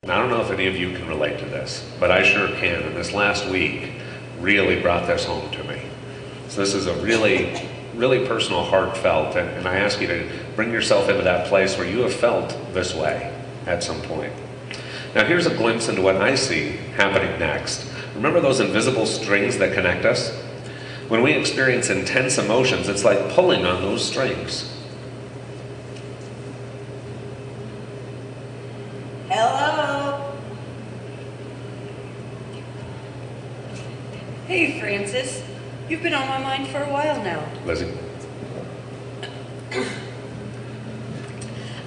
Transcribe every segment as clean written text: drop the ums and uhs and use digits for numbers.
And I don't know if any of you can relate to this, but I sure can. And this last week really brought this home to me. So this is a really, really personal, heartfelt, and I ask you to bring yourself into that place where you have felt this way at some point. Now here's a glimpse into what I see happening next. Remember those invisible strings that connect us? When we experience intense emotions, it's like pulling on those strings. Hello? Hey, Francis. You've been on my mind for a while now. Lizzie?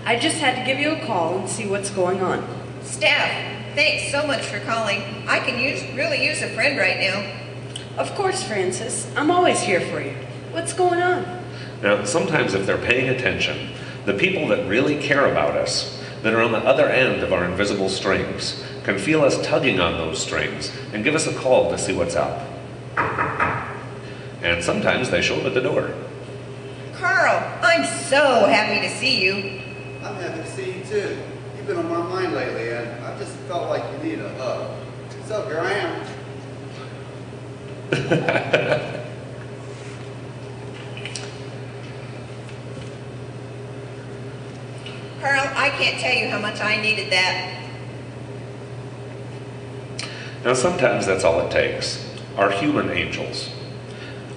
I just had to give you a call and see what's going on. Steph, thanks so much for calling. I can really use a friend right now. Of course, Francis. I'm always here for you. What's going on? Now, sometimes if they're paying attention, the people that really care about us, that are on the other end of our invisible strings, can feel us tugging on those strings and give us a call to see what's up. And sometimes they show up at the door. Carl, I'm so happy to see you. I'm happy to see you too. You've been on my mind lately, and I just felt like you needed a hug. So here I am. Carl, I can't tell you how much I needed that. Now sometimes that's all it takes. Our human angels.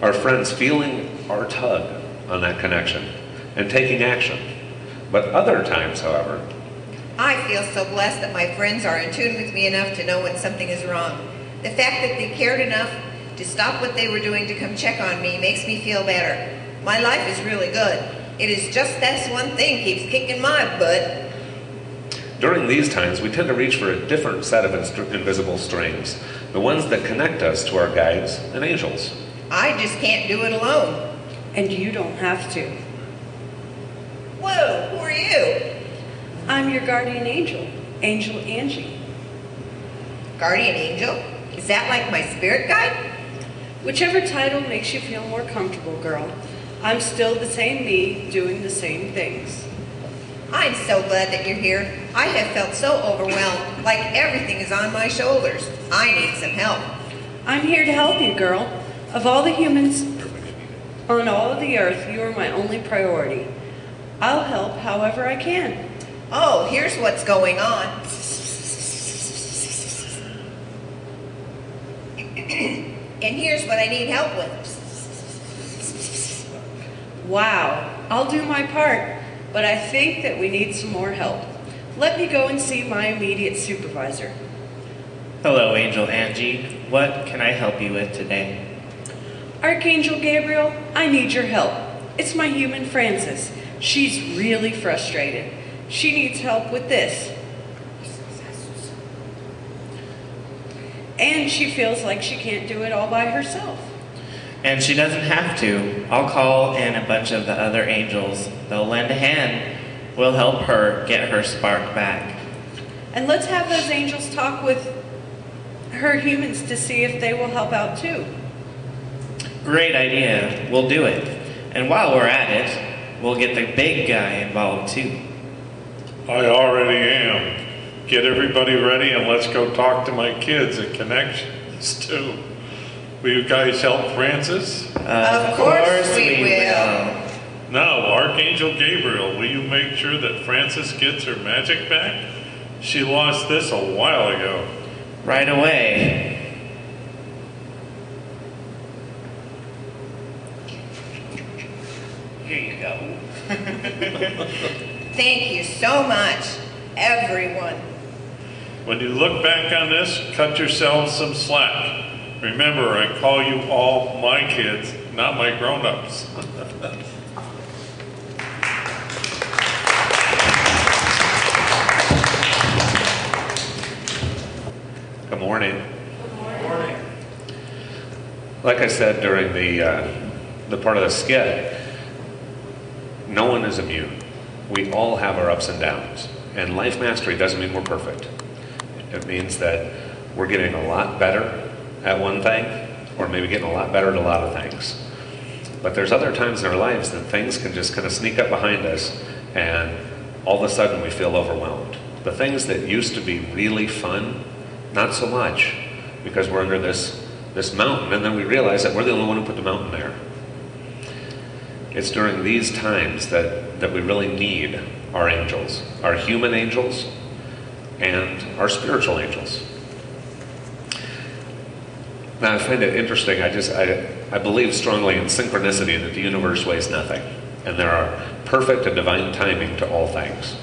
Our friends feeling our tug on that connection and taking action. But other times, however, I feel so blessed that my friends are in tune with me enough to know when something is wrong. The fact that they cared enough to stop what they were doing to come check on me makes me feel better. My life is really good. It is just this one thing keeps kicking my butt. during these times we tend to reach for a different set of invisible strings, the ones that connect us to our guides and angels. I just can't do it alone. And you don't have to. Whoa, who are you? I'm your guardian angel, Angel Angie. Guardian angel? Is that like my spirit guide? Whichever title makes you feel more comfortable, girl. I'm still the same me, doing the same things. I'm so glad that you're here. I have felt so overwhelmed, like everything is on my shoulders. I need some help. I'm here to help you, girl. Of all the humans on all of the earth, you are my only priority. I'll help however I can. Oh, here's what's going on. And here's what I need help with. Wow, I'll do my part, but I think that we need some more help. Let me go and see my immediate supervisor. Hello, Angel Angie. What can I help you with today? Archangel Gabriel, I need your help. It's my human Frances. She's really frustrated. She needs help with this. And she feels like she can't do it all by herself. And she doesn't have to. I'll call in a bunch of the other angels. They'll lend a hand. We'll help her get her spark back. And let's have those angels talk with her humans to see if they will help out too. Great idea. We'll do it. And while we're at it, we'll get the big guy involved too. I already am. Get everybody ready and let's go talk to my kids at Connections too. Will you guys help Frances? Of course we will. Now, Archangel Gabriel, will you make sure that Frances gets her magic back? She lost this a while ago. Right away. Here you go. Thank you so much, everyone. When you look back on this, cut yourselves some slack. Remember, I call you all my kids, not my grown-ups. Good morning. Good morning. Like I said during the part of the skit, no one is immune. We all have our ups and downs. And life mastery doesn't mean we're perfect. It means that we're getting a lot better at one thing, or maybe getting a lot better at a lot of things. But there's other times in our lives that things can just kind of sneak up behind us, and all of a sudden we feel overwhelmed. the things that used to be really fun, not so much, because we're under this mountain, and then we realize that we're the only one who put the mountain there. It's during these times that we really need our angels, our human angels and our spiritual angels. Now, I find it interesting. I believe strongly in synchronicity, that the universe weighs nothing, and there are perfect and divine timing to all things.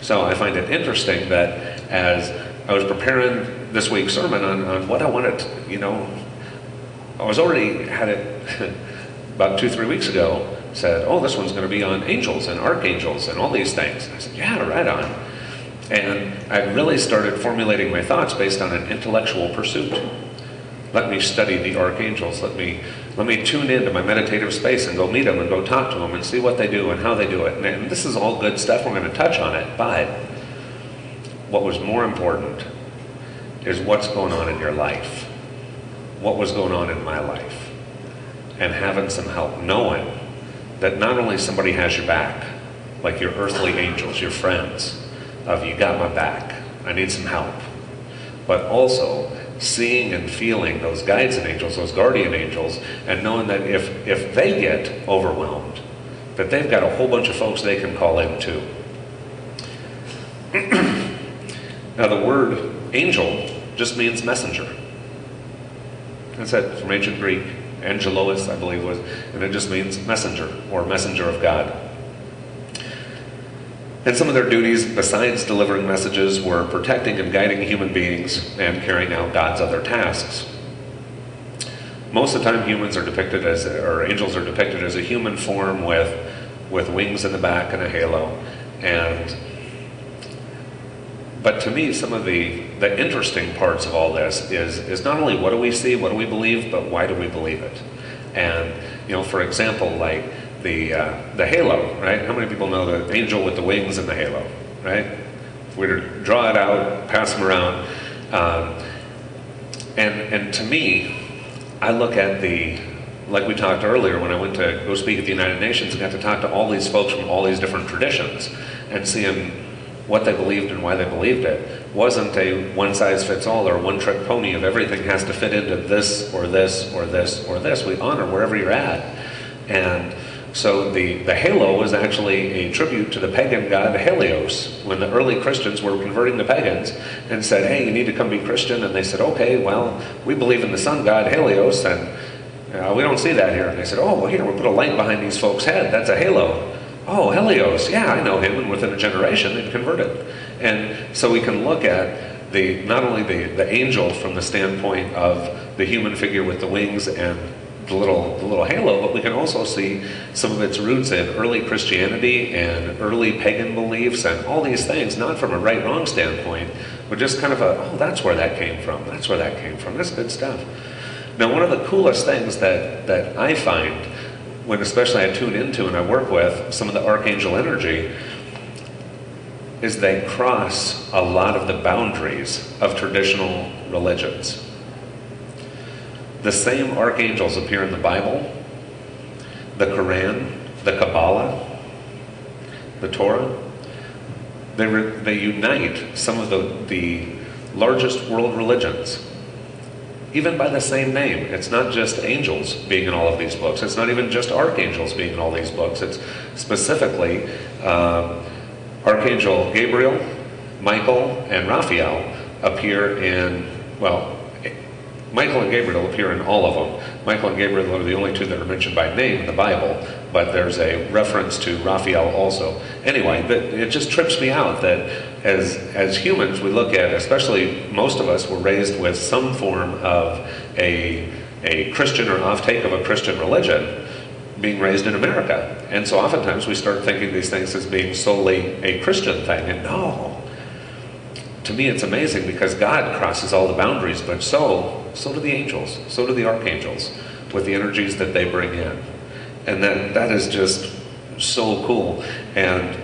So I find it interesting that as I was preparing this week's sermon on what I wanted to, I was already had it about 2-3 weeks ago, said, oh, this one's going to be on angels and archangels and all these things. I said, yeah, right on. And I really started formulating my thoughts based on an intellectual pursuit. Let me study the archangels. Let me tune into my meditative space and go meet them and go talk to them and see what they do and how they do it. And this is all good stuff. We're going to touch on it. But what was more important is what's going on in your life. What was going on in my life. And having some help, knowing that not only somebody has your back, like your earthly angels, your friends, of you got my back, I need some help, but also seeing and feeling those guides and angels, those guardian angels, and knowing that if they get overwhelmed, that they've got a whole bunch of folks they can call in too. Now the word angel just means messenger. That's it, from ancient Greek. Angelos, I believe was, and it just means messenger or messenger of God. And some of their duties, besides delivering messages, were protecting and guiding human beings and carrying out God's other tasks. Most of the time, angels are depicted as a human form with wings in the back and a halo. But to me, some of the interesting parts of all this is not only what do we see, what do we believe, but why do we believe it? And, for example, like the halo, right? How many people know the angel with the wings and the halo, right? If we were to draw it out, pass them around, and to me, I look at like we talked earlier when I went to go speak at the United Nations and got to talk to all these folks from all these different traditions and seeing what they believed and why they believed it. Wasn't a one-size-fits-all or one-trick pony of everything has to fit into this or this or this or this. We honor wherever you're at. And so the halo was actually a tribute to the pagan god Helios, when the early Christians were converting the pagans and said, hey, you need to come be Christian. And they said, okay, well, we believe in the sun god Helios, and we don't see that here. And they said, oh, well, here, we'll put a light behind these folks' head. That's a halo. Oh, Helios, yeah, I know him, and within a generation they've converted. And so we can look at not only the angel from the standpoint of the human figure with the wings and the little halo, but we can also see some of its roots in early Christianity and early pagan beliefs and all these things, not from a right-wrong standpoint, but just kind of that's where that came from, that's where that came from, that's good stuff. Now, one of the coolest things that I find, when especially I tune into and I work with some of the archangel energy, is they cross a lot of the boundaries of traditional religions. The same archangels appear in the Bible, the Quran, the Kabbalah, the Torah. They unite some of the largest world religions, even by the same name. It's not just angels being in all of these books. It's not even just archangels being in all these books. It's specifically Archangel Gabriel, Michael, and Raphael appear in, Michael and Gabriel appear in all of them. Michael and Gabriel are the only two that are mentioned by name in the Bible, but there's a reference to Raphael also. Anyway, it just trips me out that as humans, we look at, especially most of us were raised with some form of a Christian or off-take of a Christian religion, being raised in America. And so oftentimes we start thinking these things as being solely a Christian thing, and no. To me, it's amazing because God crosses all the boundaries, but so do the angels, so do the archangels, with the energies that they bring in. And that is just so cool. And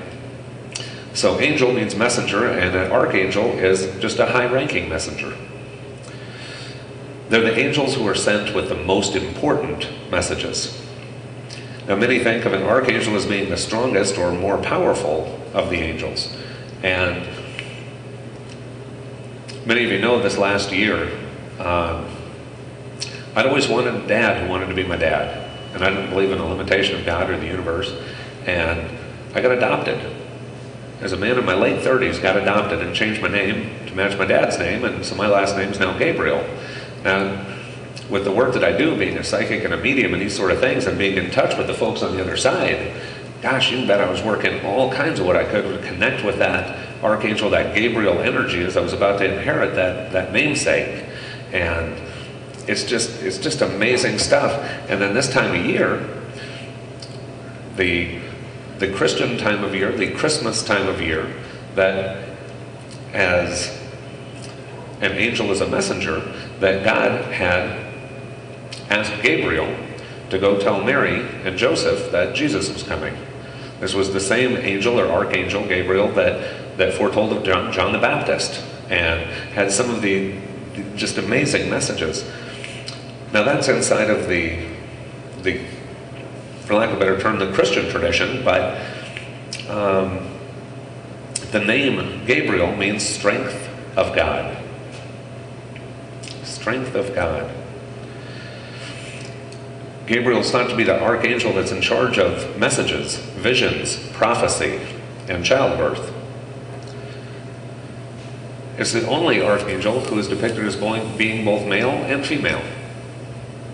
so angel means messenger, and an archangel is just a high-ranking messenger. They're the angels who are sent with the most important messages. Now, many think of an archangel as being the strongest or more powerful of the angels. And Many of you know this last year, I'd always wanted a dad who wanted to be my dad. And I didn't believe in the limitation of God or the universe. And I got adopted. As a man in my late 30s, got adopted and changed my name to match my dad's name. And so my last name is now Gabriel. Now, with the work that I do, being a psychic and a medium and these sort of things, and being in touch with the folks on the other side, gosh, you can bet I was working all kinds of what I could to connect with that archangel, that Gabriel energy, as I was about to inherit that namesake. And it's just amazing stuff. And then this time of year, the Christian time of year, the Christmas time of year, that as an angel is a messenger, that God had asked Gabriel to go tell Mary and Joseph that Jesus was coming. This was the same angel or archangel, Gabriel, that foretold of John the Baptist and had some of the just amazing messages. Now that's inside of the for lack of a better term, the Christian tradition, but the name Gabriel means strength of God. Strength of God. Gabriel's thought to be the archangel that's in charge of messages, visions, prophecy, and childbirth. It's the only archangel who is depicted as being both male and female.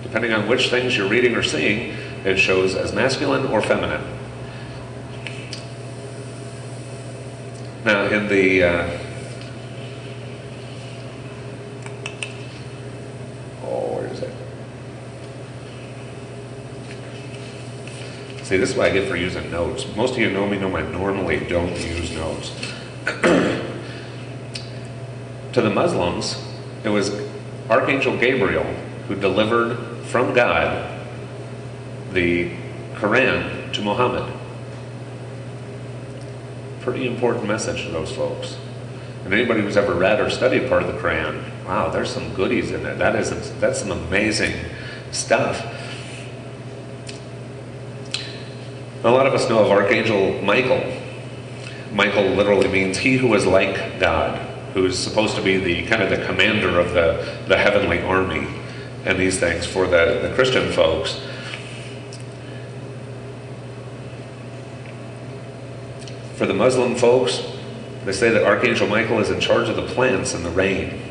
Depending on which things you're reading or seeing, it shows as masculine or feminine. Now, in the where is it? See, this is what I get for using notes. Most of you know me, know I normally don't use notes. To the Muslims, it was Archangel Gabriel who delivered from God the Quran to Muhammad. Pretty important message to those folks. And anybody who's ever read or studied part of the Quran, wow, there's some goodies in it. That's some amazing stuff. A lot of us know of Archangel Michael. Michael literally means he who is like God, who's supposed to be the kind of the commander of the heavenly army and these things for the Christian folks. For the Muslim folks, they say that Archangel Michael is in charge of the plants and the rain.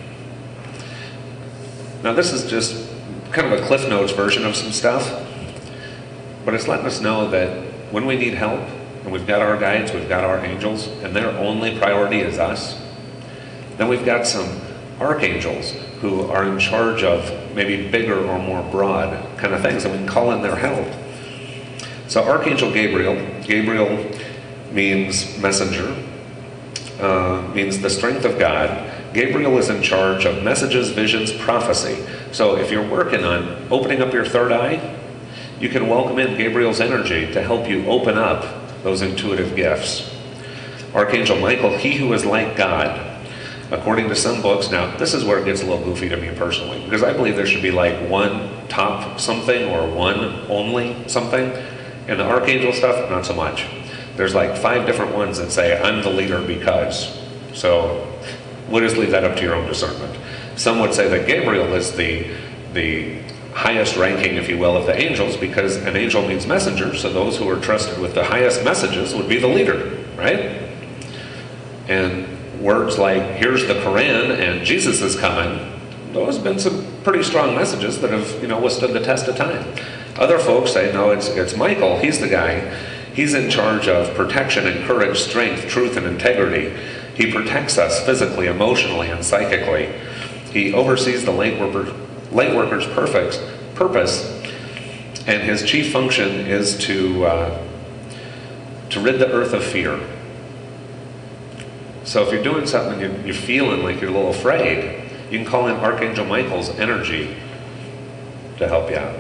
Now this is just kind of a Cliff Notes version of some stuff, but it's letting us know that when we need help, and we've got our guides, we've got our angels, and their only priority is us, then we've got some archangels who are in charge of maybe bigger or more broad kind of things, and we can call in their help. So Archangel Gabriel means messenger, means the strength of God. Gabriel is in charge of messages, visions, prophecy. So if you're working on opening up your third eye, you can welcome in Gabriel's energy to help you open up those intuitive gifts. Archangel Michael, he who is like God. According to some books, now this is where it gets a little goofy to me personally, because I believe there should be like one top something or one only something. And the archangel stuff, not so much. There's like 5 different ones that say, I'm the leader because. So we'll just leave that up to your own discernment. Some would say that Gabriel is the highest ranking, if you will, of the angels, because an angel means messenger, so those who are trusted with the highest messages would be the leader, right? And words like, here's the Quran and Jesus is coming, those have been some pretty strong messages that have, withstood the test of time. Other folks say, no, it's Michael, he's the guy. He's in charge of protection and courage, strength, truth, and integrity. He protects us physically, emotionally, and psychically. He oversees the light worker's purpose, and his chief function is to rid the earth of fear. So if you're doing something and you're feeling like you're a little afraid, you can call in Archangel Michael's energy to help you out.